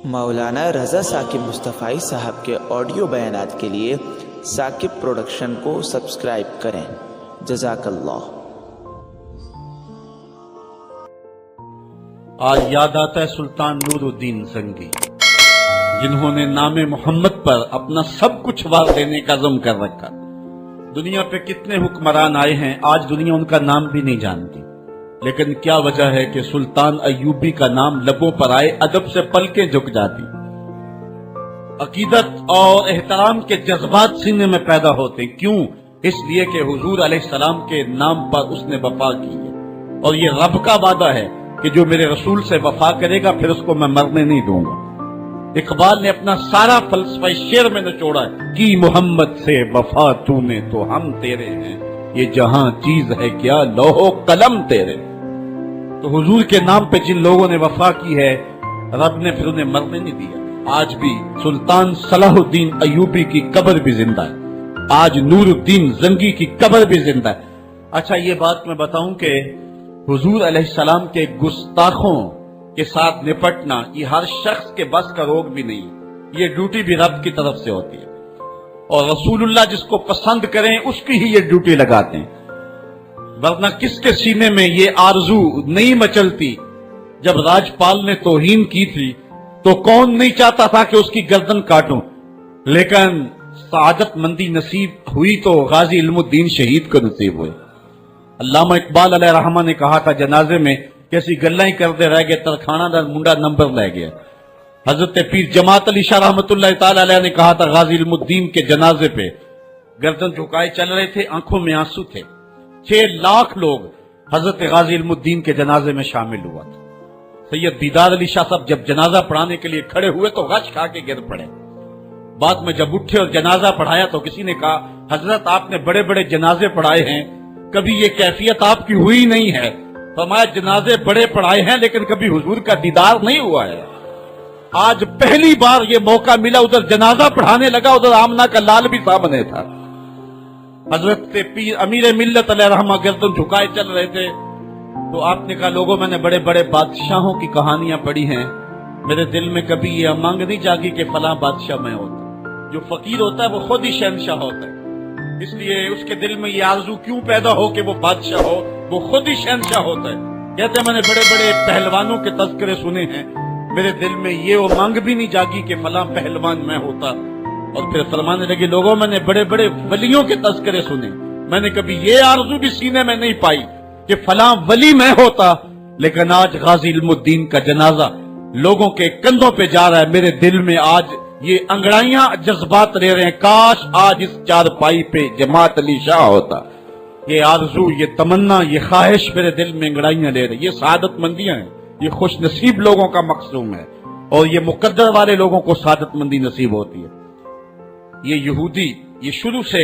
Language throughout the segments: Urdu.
مولانا رضا ثاقب مصطفی صاحب کے آڈیو بیانات کے لیے ثاقب پروڈکشن کو سبسکرائب کریں۔ جزاک اللہ۔ آج یاد آتا ہے سلطان نور الدین زنگی، جنہوں نے نام محمد پر اپنا سب کچھ وار دینے کا عزم کر رکھا۔ دنیا پہ کتنے حکمران آئے ہیں، آج دنیا ان کا نام بھی نہیں جانتی، لیکن کیا وجہ ہے کہ سلطان ایوبی کا نام لبوں پر آئے ادب سے پلکیں جھک جاتی، عقیدت اور احترام کے جذبات سینے میں پیدا ہوتے۔ کیوں؟ اس لیے کہ حضور علیہ السلام کے نام پر اس نے وفا کی ہے، اور یہ رب کا وعدہ ہے کہ جو میرے رسول سے وفا کرے گا پھر اس کو میں مرنے نہیں دوں گا۔ اقبال نے اپنا سارا فلسفہ شعر میں نچوڑا ہے کہ محمد سے وفا تو نے تو ہم تیرے ہیں، یہ جہاں چیز ہے کیا لوح قلم تیرے۔ تو حضور کے نام پہ جن لوگوں نے وفا کی ہے، رب نے پھر انہیں مرنے نہیں دیا۔ آج بھی سلطان صلاح الدین ایوبی کی قبر بھی زندہ ہے، آج نور الدین زنگی کی قبر بھی زندہ ہے۔ اچھا، یہ بات میں بتاؤں کہ حضور علیہ السلام کے گستاخوں کے ساتھ نپٹنا یہ ہر شخص کے بس کا روگ بھی نہیں ہے، یہ ڈیوٹی بھی رب کی طرف سے ہوتی ہے، اور رسول اللہ جس کو پسند کریں اس کی ہی یہ ڈیوٹی لگاتے ہیں، ورنہ کس کے سینے میں یہ آرزو نہیں مچلتی؟ جب راجپال نے توہین کی تھی تو کون نہیں چاہتا تھا کہ اس کی گردن کاٹوں، لیکن سعادت مندی نصیب ہوئی تو غازی علم الدین شہید کو نصیب ہوئے۔ علامہ اقبال علیہ رحمہ نے کہا تھا جنازے میں کیسی گلیں ہی کرتے رہ گئے، ترکھانہ دا منڈا نمبر لے گیا۔ حضرت پیر جماعت علی شاہ رحمۃ اللہ تعالی علیہ نے کہا تھا غازی علم الدین کے جنازے پہ گردن جھکائے چل رہے تھے، آنکھوں میں آنسو تھے۔ 6 لاکھ لوگ حضرت غازی علم الدین کے جنازے میں شامل ہوا تھا۔ سید دیدار علی شاہ صاحب جب جنازہ پڑھانے کے لیے کھڑے ہوئے تو غش کھا کے گر پڑے۔ بعد میں جب اٹھے اور جنازہ پڑھایا تو کسی نے کہا حضرت آپ نے بڑے بڑے جنازے پڑھائے ہیں، کبھی یہ کیفیت آپ کی ہوئی نہیں ہے۔ فرمایا جنازے بڑے پڑھائے ہیں لیکن کبھی حضور کا دیدار نہیں ہوا ہے۔ آج پہلی بار یہ موقع ملا، ادھر جنازہ پڑھانے لگا، ادھر آمنہ کا لال بھی سامنے تھا۔ حضرت پیر امیر ملت علیہ رحمہ گردن جھکائے چل رہے تھے تو آپ نے کہا لوگوں میں نے بڑے بڑے بادشاہوں کی کہانیاں پڑھی ہیں، میرے دل میں کبھی یہ امنگ نہیں جاگی کہ فلاں بادشاہ میں ہوتا۔ جو فقیر ہوتا ہے وہ خود ہی شہنشاہ ہوتا ہے، اس لیے اس کے دل میں یہ آرزو کیوں پیدا ہو کہ وہ بادشاہ ہو، وہ خود ہی شہنشاہ ہوتا ہے۔ کہتے ہیں میں نے بڑے بڑے پہلوانوں کے تذکرے سنے ہیں، میرے دل میں یہ امنگ بھی نہیں جاگی کہ فلاں پہلوان میں ہوتا۔ اور پھر فرمانے لگے لوگوں میں نے بڑے بڑے ولیوں کے تذکرے سنے، میں نے کبھی یہ آرزو بھی سینے میں نہیں پائی کہ فلاں ولی میں ہوتا، لیکن آج غازی علم الدین کا جنازہ لوگوں کے کندھوں پہ جا رہا ہے، میرے دل میں آج یہ انگڑائیاں جذبات لے رہے ہیں، کاش آج اس چارپائی پہ جماعت علی شاہ ہوتا۔ یہ آرزو، یہ تمنا، یہ خواہش میرے دل میں انگڑائیاں لے رہی۔ یہ سعادت مندیاں ہیں، یہ خوش نصیب لوگوں کا مقصوم ہے، اور یہ مقدر والے لوگوں کو سعادت مندی نصیب ہوتی ہے۔ یہ یہودی یہ شروع سے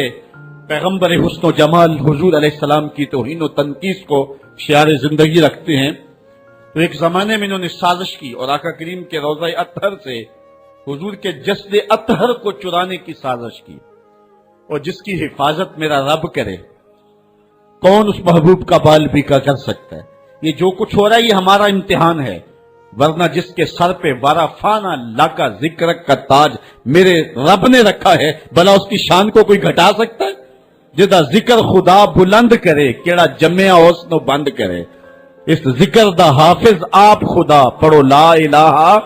پیغمبر حسن و جمال حضور علیہ السلام کی توہین و تنقیص کو شعار زندگی رکھتے ہیں۔ تو ایک زمانے میں انہوں نے سازش کی اور آقا کریم کے روضہ اطہر سے حضور کے جسد اطہر کو چرانے کی سازش کی، اور جس کی حفاظت میرا رب کرے کون اس محبوب کا بال بھی کا کر سکتا ہے۔ یہ جو کچھ ہو رہا ہے یہ ہمارا امتحان ہے، ورنہ جس کے سر پہ وارا فانا لاکا ذکر کا تاج میرے رب نے رکھا ہے، بھلا اس کی شان کو کوئی گھٹا سکتا ہے؟ جدا ذکر خدا بلند کرے کیڑا جمعہ حسن و بند کرے، اس ذکر دا حافظ آپ خدا پڑھو لا الہ،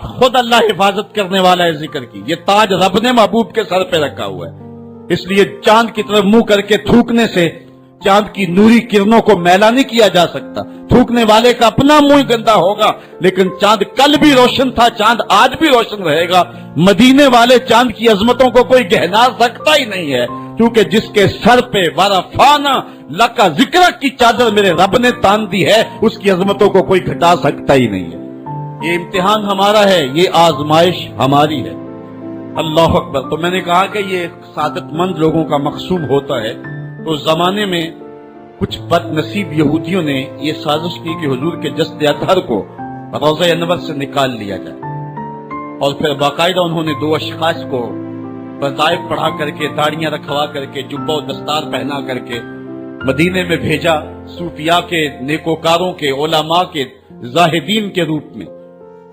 خود اللہ حفاظت کرنے والا ہے ذکر کی۔ یہ تاج رب نے محبوب کے سر پہ رکھا ہوا ہے، اس لیے چاند کی طرف منہ کر کے تھوکنے سے چاند کی نوری کرنوں کو میلا نہیں کیا جا سکتا۔ تھوکنے والے کا اپنا منہ گندا ہوگا، لیکن چاند کل بھی روشن تھا، چاند آج بھی روشن رہے گا۔ مدینے والے چاند کی عظمتوں کو کوئی گہنا سکتا ہی نہیں ہے، کیونکہ جس کے سر پہ وارا فانا لکا ذکر کی چادر میرے رب نے تان دی ہے، اس کی عظمتوں کو کوئی گھٹا سکتا ہی نہیں ہے۔ یہ امتحان ہمارا ہے، یہ آزمائش ہماری ہے۔ اللہ اکبر۔ تو میں نے کہا کہ یہ سعادت مند لوگوں کا مقصوب ہوتا ہے۔ تو اس زمانے میں کچھ بد نصیب یہودیوں نے یہ سازش کی کہ حضور کے جسد اطہر کو روضہ انور سے نکال لیا جائے، اور پھر باقاعدہ انہوں نے 2 اشخاص کو وظائف پڑھا کر کے، داڑیاں رکھوا کر کے، جبہ و دستار پہنا کر کے مدینے میں بھیجا، صوفیاء کے، نیکوکاروں کے، علماء کے، زاہدین کے روپ میں۔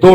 2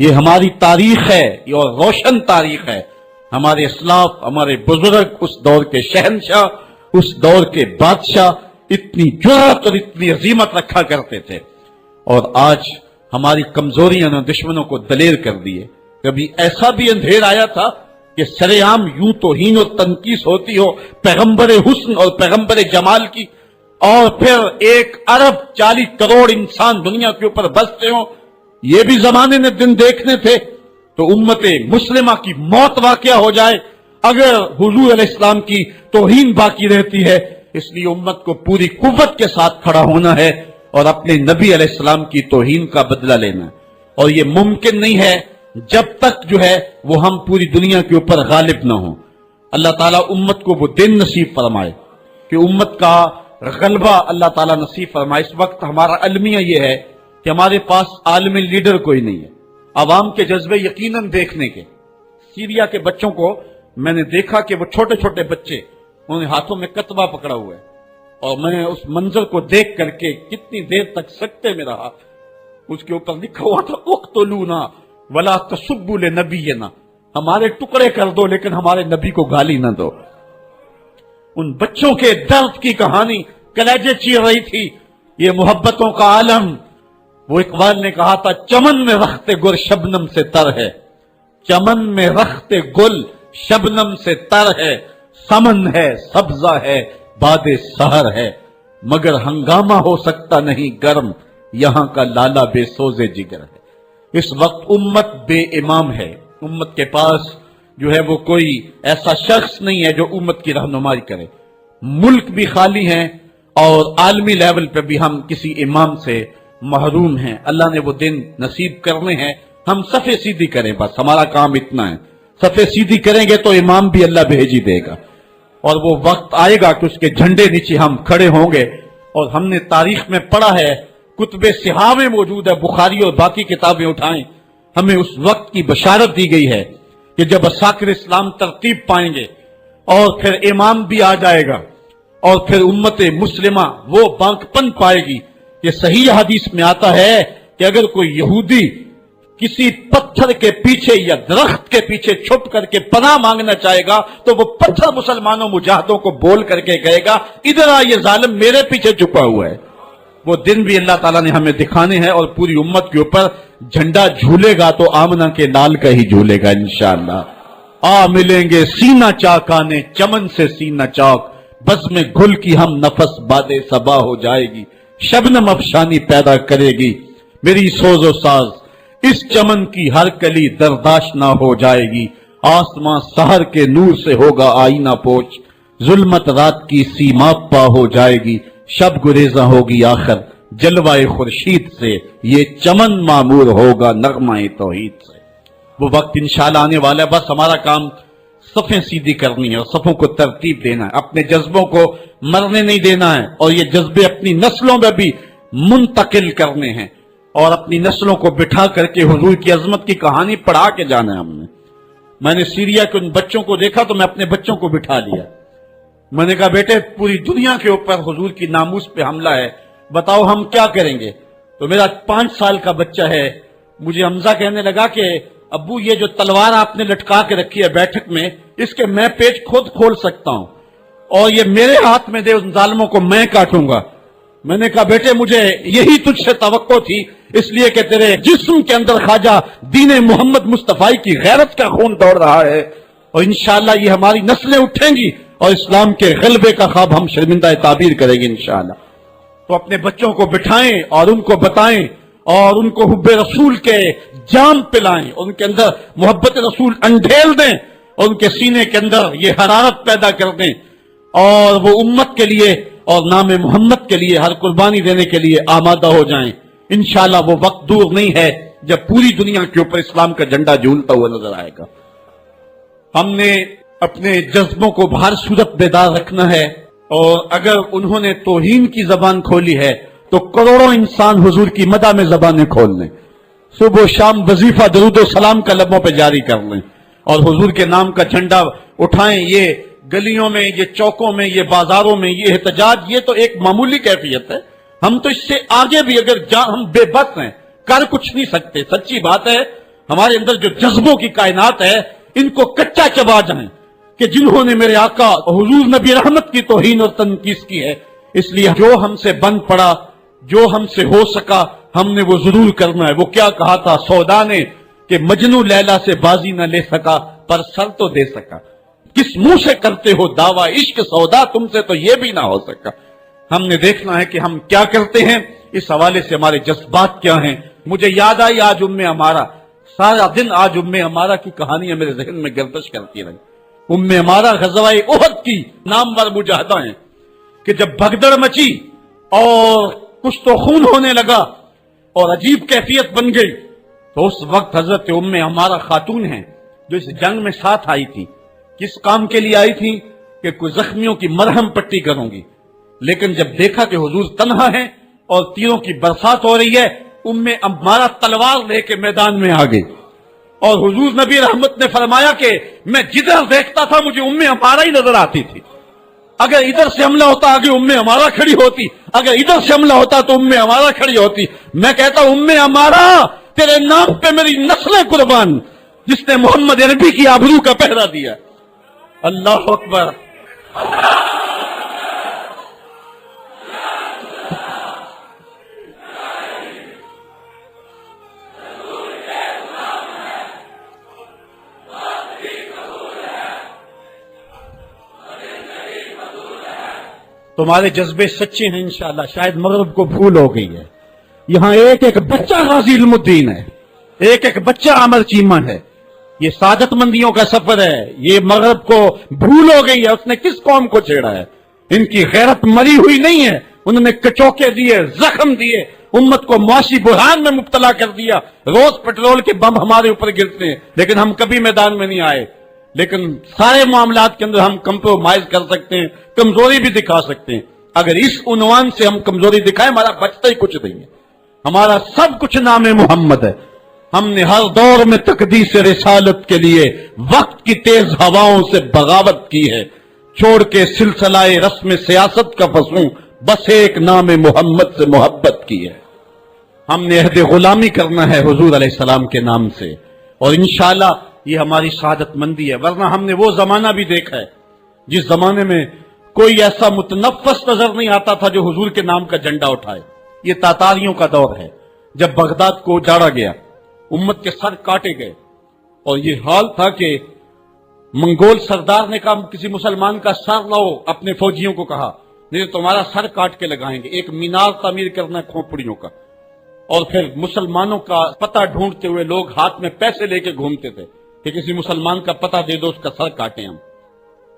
یہ ہماری تاریخ ہے اور روشن تاریخ ہے. ہمارے اسلاف، ہمارے بزرگ اس دور کے شہنشاہ، اس دور کے بادشاہ اتنی جرأت اور اتنی عظیمت رکھا کرتے تھے. اور آج ہماری کمزوریاں نے دشمنوں کو دلیر کر دیے. کبھی ایسا بھی اندھیر آیا تھا کہ سرے عام یوں توہین اور تنقیص ہوتی ہو پیغمبر حسن اور پیغمبر جمال کی، اور پھر 1 ارب 40 کروڑ انسان دنیا کے اوپر بستے ہوں. یہ بھی زمانے نے دن دیکھنے تھے. تو امت مسلمہ کی موت واقعہ ہو جائے اگر حضور علیہ السلام کی توہین باقی رہتی ہے. اس لیے امت کو پوری قوت کے ساتھ کھڑا ہونا ہے اور اپنے نبی علیہ السلام کی توہین کا بدلہ لینا ہے. اور یہ ممکن نہیں ہے جب تک جو ہے وہ ہم پوری دنیا کے اوپر غالب نہ ہوں. اللہ تعالیٰ امت کو وہ دن نصیب فرمائے کہ امت کا غلبہ اللہ تعالیٰ نصیب فرمائے. اس وقت ہمارا المیہ یہ ہے کہ ہمارے پاس عالمی لیڈر کوئی نہیں ہے. عوام کے جذبے یقیناً دیکھنے کے. سیریا کے بچوں کو میں نے دیکھا کہ وہ چھوٹے چھوٹے بچے، انہوں نے ہاتھوں میں کتبہ پکڑا ہوا ہے، اور میں اس منظر کو دیکھ کر کے کتنی دیر تک سکتے میں رہا. اس کے اوپر لکھا ہوا تھا اقتلونا ولا تسبوا لنبینا، ہمارے ٹکڑے کر دو لیکن ہمارے نبی کو گالی نہ دو. ان بچوں کے درد کی کہانی کلیجے چیر رہی تھی. یہ محبتوں کا عالم. وہ اقبال نے کہا تھا چمن میں رخت گل شبنم سے تر ہے، چمن میں رخت گل شبنم سے تر ہے، سمن ہے سبزہ ہے باد سحر ہے، مگر ہنگامہ ہو سکتا نہیں گرم، یہاں کا لالا بے سوزے جگر ہے. اس وقت امت بے امام ہے. امت کے پاس جو ہے وہ کوئی ایسا شخص نہیں ہے جو امت کی رہنمائی کرے. ملک بھی خالی ہیں اور عالمی لیول پہ بھی ہم کسی امام سے محروم ہیں. اللہ نے وہ دن نصیب کرنے ہیں. ہم صفے سیدھی کریں، بس ہمارا کام اتنا ہے. صفے سیدھی کریں گے تو امام بھی اللہ بھیج ہی دے گا. اور وہ وقت آئے گا کہ اس کے جھنڈے نیچے ہم کھڑے ہوں گے. اور ہم نے تاریخ میں پڑھا ہے، کتب صحاح میں موجود ہے، بخاری اور باقی کتابیں اٹھائیں، ہمیں اس وقت کی بشارت دی گئی ہے کہ جب اساکر اسلام ترتیب پائیں گے اور پھر امام بھی آ جائے گا اور پھر امت مسلمہ وہ بانک پن پائے گی. یہ صحیح حدیث میں آتا ہے کہ اگر کوئی یہودی کسی پتھر کے پیچھے یا درخت کے پیچھے چھپ کر کے پناہ مانگنا چاہے گا تو وہ پتھر مسلمانوں مجاہدوں کو بول کر کے کہے گا ادھر آ، یہ ظالم میرے پیچھے چھپا ہوا ہے. وہ دن بھی اللہ تعالیٰ نے ہمیں دکھانے ہیں اور پوری امت کے اوپر جھنڈا جھولے گا تو آمنہ کے لال کا ہی جھولے گا انشاءاللہ. آ ملیں گے سینہ چاک آنے چمن سے سینہ چاک، بس میں گل کی ہم نفس باد صبا ہو جائے گی، شبنم افشانی پیدا کرے گی میری سوز و ساز، اس چمن کی ہر کلی درداش نہ ہو جائے گی، آسمان سحر کے نور سے ہوگا آئینہ پوچھ، ظلمت رات کی سیماب پا ہو جائے گی، شب گریزاں ہوگی آخر جلوائے خورشید سے، یہ چمن معمور ہوگا نغمہ توحید سے. وہ وقت انشاءاللہ آنے والا ہے. بس ہمارا کام صفیں سیدھی کرنی ہے اور صفوں کو ترتیب دینا ہے، اپنے جذبوں کو مرنے نہیں دینا ہے، اور یہ جذبے اپنی نسلوں میں بھی منتقل کرنے ہیں اور اپنی نسلوں کو بٹھا کر کے حضور کی عظمت کی کہانی پڑھا کے جانا ہے. میں نے سیریا کے ان بچوں کو دیکھا تو میں اپنے بچوں کو بٹھا لیا. میں نے کہا بیٹے پوری دنیا کے اوپر حضور کی ناموس پہ حملہ ہے، بتاؤ ہم کیا کریں گے. تو میرا 5 سال کا بچہ ہے، مجھے حمزہ کہنے لگا کہ ابو یہ جو تلوار آپ نے لٹکا کے رکھی ہے بیٹھک میں، اس کے میں پیچ خود کھول سکتا ہوں اور یہ میرے ہاتھ میں دے، ان ظالموں کو میں کاٹوں گا. میں نے کہا بیٹے مجھے یہی تجھ سے توقع تھی، اس لیے کہ تیرے جسم کے اندر خواجہ دین محمد مصطفی کی غیرت کا خون دوڑ رہا ہے، اور انشاءاللہ یہ ہماری نسلیں اٹھیں گی اور اسلام کے غلبے کا خواب ہم شرمندہ تعبیر کریں گے انشاءاللہ. تو اپنے بچوں کو بٹھائیں اور ان کو بتائیں اور ان کو حب رسول کے جام پلائیں، ان کے اندر محبت رسول انڈھیل دیں اور ان کے سینے کے اندر یہ حرارت پیدا کر دیں، اور وہ امت کے لیے اور نام محمد کے لیے ہر قربانی دینے کے لیے آمادہ ہو جائیں. انشاءاللہ وہ وقت دور نہیں ہے جب پوری دنیا کے اوپر اسلام کا جھنڈا جھولتا ہوا نظر آئے گا. ہم نے اپنے جذبوں کو بہر صورت بیدار رکھنا ہے، اور اگر انہوں نے توہین کی زبان کھولی ہے تو کروڑوں انسان حضور کی مدح میں زبانیں کھول لیں. صبح و شام وظیفہ درود و سلام کا لبوں پہ جاری کر لیں اور حضور کے نام کا جھنڈا اٹھائیں. یہ گلیوں میں، یہ چوکوں میں، یہ بازاروں میں یہ احتجاج، یہ تو ایک معمولی کیفیت ہے. ہم تو اس سے آگے بھی اگر ہم بے بس ہیں، کر کچھ نہیں سکتے. سچی بات ہے، ہمارے اندر جو جذبوں کی کائنات ہے ان کو کچا چبا جائیں کہ جنہوں نے میرے آقا حضور نبی رحمت کی توہین اور تنقید کی ہے، اس لیے جو ہم سے بن پڑا، جو ہم سے ہو سکا، ہم نے وہ ضرور کرنا ہے۔ وہ کیا کہا تھا سودا نے کہ مجنو لیلا سے بازی نہ لے سکا پر سر تو دے سکا۔ کس منہ سے کرتے ہو دعویٰ عشق سودا، تم سے تو یہ بھی نہ ہو سکا۔ ہم نے دیکھنا ہے کہ ہم کیا کرتے ہیں، اس حوالے سے ہمارے جذبات کیا ہیں۔ مجھے یاد آئی آج عمارہ، سارا دن آج عمارہ کی کہانیاں میرے ذہن میں گردش کرتی رہی۔ عمارہ غزوہ احد کی نامور مجاہدہ ہیں کہ جب بھگدڑ مچی اور کچھ تو خون ہونے لگا اور عجیب کیفیت بن گئی، تو اس وقت حضرت عمارہ خاتون ہیں جو اس جنگ میں ساتھ آئی تھی، کس کام کے لیے آئی تھی کہ کوئی زخمیوں کی مرہم پٹی کروں گی، لیکن جب دیکھا کہ حضور تنہا ہے اور تیروں کی برسات ہو رہی ہے، عمارہ تلوار لے کے میدان میں آ گئی، اور حضور نبی رحمت نے فرمایا کہ میں جدھر دیکھتا تھا مجھے عمارہ ہی نظر آتی تھی۔ اگر ادھر سے حملہ ہوتا آگے عمارہ کھڑی ہوتی، اگر ادھر سے حملہ ہوتا تو عمارہ کھڑی ہوتی۔ میں کہتا عمارہ تیرے نام پہ میری نسلیں قربان، جس نے محمد عربی کی آبرو کا پہرا دیا۔ اللہ اکبر۔ تمہارے جذبے سچے ہیں انشاءاللہ، شاید مغرب کو بھول ہو گئی ہے۔ یہاں ایک ایک بچہ غازی علم الدین ہے، ایک ایک بچہ عمر چیمہ ہے۔ یہ سعادت مندیوں کا سفر ہے، یہ مغرب کو بھول ہو گئی ہے۔ اس نے کس قوم کو چھیڑا ہے؟ ان کی غیرت مری ہوئی نہیں ہے، انہوں نے کچوکے دیے، زخم دیے، امت کو معاشی بحران میں مبتلا کر دیا۔ روز پیٹرول کے بم ہمارے اوپر گرتے ہیں، لیکن ہم کبھی میدان میں نہیں آئے۔ لیکن سارے معاملات کے اندر ہم کمپرومائز کر سکتے ہیں، کمزوری بھی دکھا سکتے ہیں۔ اگر اس عنوان سے ہم کمزوری دکھائیں، ہمارا بچتا ہی کچھ نہیں ہے، ہمارا سب کچھ نام محمد ہے۔ ہم نے ہر دور میں تقدیس رسالت کے لیے وقت کی تیز ہواؤں سے بغاوت کی ہے، چھوڑ کے سلسلہ رسم سیاست کا فسوں، بس ایک نام محمد سے محبت کی ہے۔ ہم نے عہد غلامی کرنا ہے حضور علیہ السلام کے نام سے، اور انشاءاللہ یہ ہماری سعادت مندی ہے۔ ورنہ ہم نے وہ زمانہ بھی دیکھا ہے جس زمانے میں کوئی ایسا متنفس نظر نہیں آتا تھا جو حضور کے نام کا جھنڈا اٹھائے۔ یہ تاتاریوں کا دور ہے، جب بغداد کو اجاڑا گیا، امت کے سر کاٹے گئے، اور یہ حال تھا کہ منگول سردار نے کہا کسی مسلمان کا سر لاؤ، اپنے فوجیوں کو کہا نہیں تو تمہارا سر کاٹ کے لگائیں گے۔ ایک مینار تعمیر کرنا ہے کھوپڑیوں کا، اور پھر مسلمانوں کا پتہ ڈھونڈتے ہوئے لوگ ہاتھ میں پیسے لے کے گھومتے تھے کہ کسی مسلمان کا پتہ دے دو، اس کا سر کاٹیں ہم،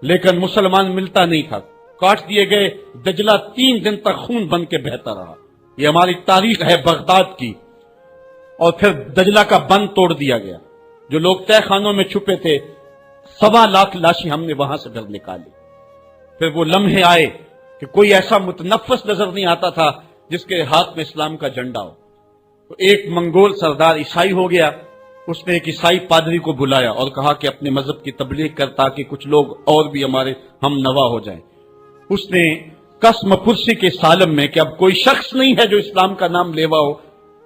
لیکن مسلمان ملتا نہیں تھا، کاٹ دیے گئے۔ دجلہ 3 دن تک خون بن کے بہتا رہا۔ یہ ہماری تاریخ ہے بغداد کی۔ اور پھر دجلہ کا بند توڑ دیا گیا، جو لوگ تہ خانوں میں چھپے تھے 1.25 لاکھ لاشیں ہم نے وہاں سے پھر نکالی۔ پھر وہ لمحے آئے کہ کوئی ایسا متنفس نظر نہیں آتا تھا جس کے ہاتھ میں اسلام کا جھنڈا ہو۔ تو ایک منگول سردار عیسائی ہو گیا، اس نے ایک عیسائی پادری کو بلایا اور کہا کہ اپنے مذہب کی تبلیغ کر تاکہ کچھ لوگ اور بھی ہمارے ہم نوا ہو جائیں۔ اس نے قسم پرسی کے سالم میں کہ اب کوئی شخص نہیں ہے جو اسلام کا نام لیوا ہو،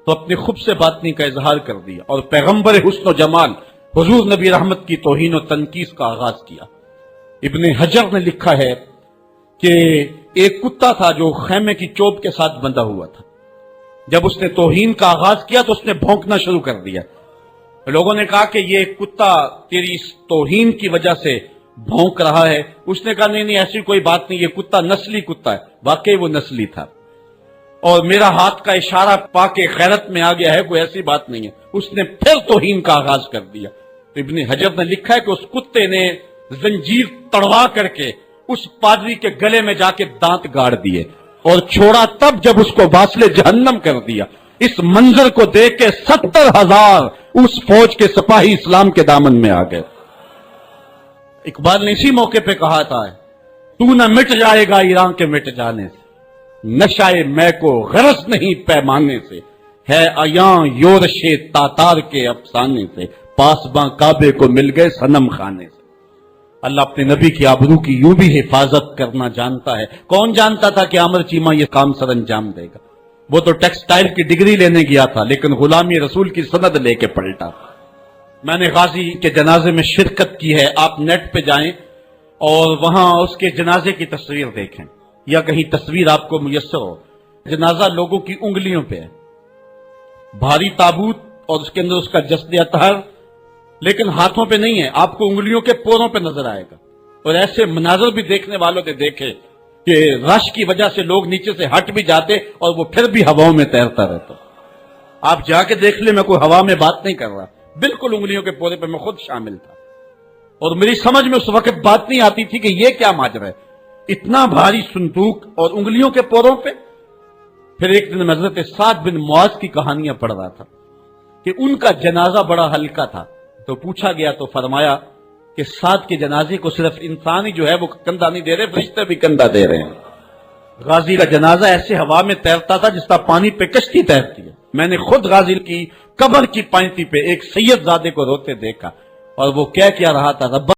تو اپنے خود سے باطنی کا اظہار کر دیا اور پیغمبر حسن و جمال حضور نبی رحمت کی توہین و تنقید کا آغاز کیا۔ ابن حجر نے لکھا ہے کہ ایک کتا تھا جو خیمے کی چوب کے ساتھ بندھا ہوا تھا، جب اس نے توہین کا آغاز کیا تو اس نے بھونکنا شروع کر دیا۔ لوگوں نے کہا کہ یہ کتا تیری اس توہین کی وجہ سے بھونک رہا ہے۔ اس نے کہا نہیں ایسی کوئی بات نہیں، یہ کتا نسلی کتا ہے۔ واقعی وہ نسلی تھا، اور میرا ہاتھ کا اشارہ پا کے غیرت میں آ گیا ہے، کوئی ایسی بات نہیں ہے۔ اس نے پھر توہین کا آغاز کر دیا۔ تو ابن حجر نے لکھا ہے کہ اس کتے نے زنجیر تڑوا کر کے اس پادری کے گلے میں جا کے دانت گاڑ دیے اور چھوڑا تب جب اس کو واصل جہنم کر دیا۔ اس منظر کو دیکھ کے 70,000 اس فوج کے سپاہی اسلام کے دامن میں آ گئے۔ اقبال نے اسی موقع پہ کہا تھا تو نہ مٹ جائے گا ایران کے مٹ جانے سے، نشائے میں کو غرض نہیں پیمانے سے، ہے ایاں یورش تاتار کے افسانے سے، پاسباں کعبے کو مل گئے صنم خانے سے۔ اللہ اپنے نبی کی آبرو کی یوں بھی حفاظت کرنا جانتا ہے۔ کون جانتا تھا کہ عامر چیمہ یہ کام سر انجام دے گا؟ وہ تو ٹیکسٹائل کی ڈگری لینے گیا تھا، لیکن غلامی رسول کی سند لے کے پلٹا۔ میں نے غازی کے جنازے میں شرکت کی ہے. آپ نیٹ پہ جائیں اور وہاں اس کے جنازے کی تصویر دیکھیں یا کہیں تصویر آپ کو میسر ہو. جنازہ لوگوں کی انگلیوں پہ ہے, بھاری تابوت اور اس کے اندر اس کا جسد اطہر, لیکن ہاتھوں پہ نہیں ہے, آپ کو انگلیوں کے پوروں پہ نظر آئے گا. اور ایسے مناظر بھی دیکھنے والوں نے دیکھے کہ رش کی وجہ سے لوگ نیچے سے ہٹ بھی جاتے اور وہ پھر بھی ہواؤں میں تیرتا رہتا. آپ جا کے دیکھ لیں, میں کوئی ہوا میں بات نہیں کر رہا, بالکل انگلیوں کے پورے پہ میں خود شامل تھا. اور میری سمجھ میں اس وقت بات نہیں آتی تھی کہ یہ کیا ماجرا ہے, اتنا بھاری صندوق اور انگلیوں کے پوروں پہ. پھر ایک دن میں حضرت سعد بن معاذ کی کہانیاں پڑھ رہا تھا کہ ان کا جنازہ بڑا ہلکا تھا, تو پوچھا گیا تو فرمایا کہ سعد کے جنازے کو صرف انسان ہی جو ہے وہ کندھا نہیں دے رہے, فرشتے بھی کندھا دے رہے ہیں. غازی کا جنازہ ایسے ہوا میں تیرتا تھا جس طرح پانی پہ کشتی تیرتی ہے. میں نے خود غازی کی قبر کی پائنتی پہ ایک سید زادے کو روتے دیکھا, اور وہ کہہ کیا رہا تھا, رب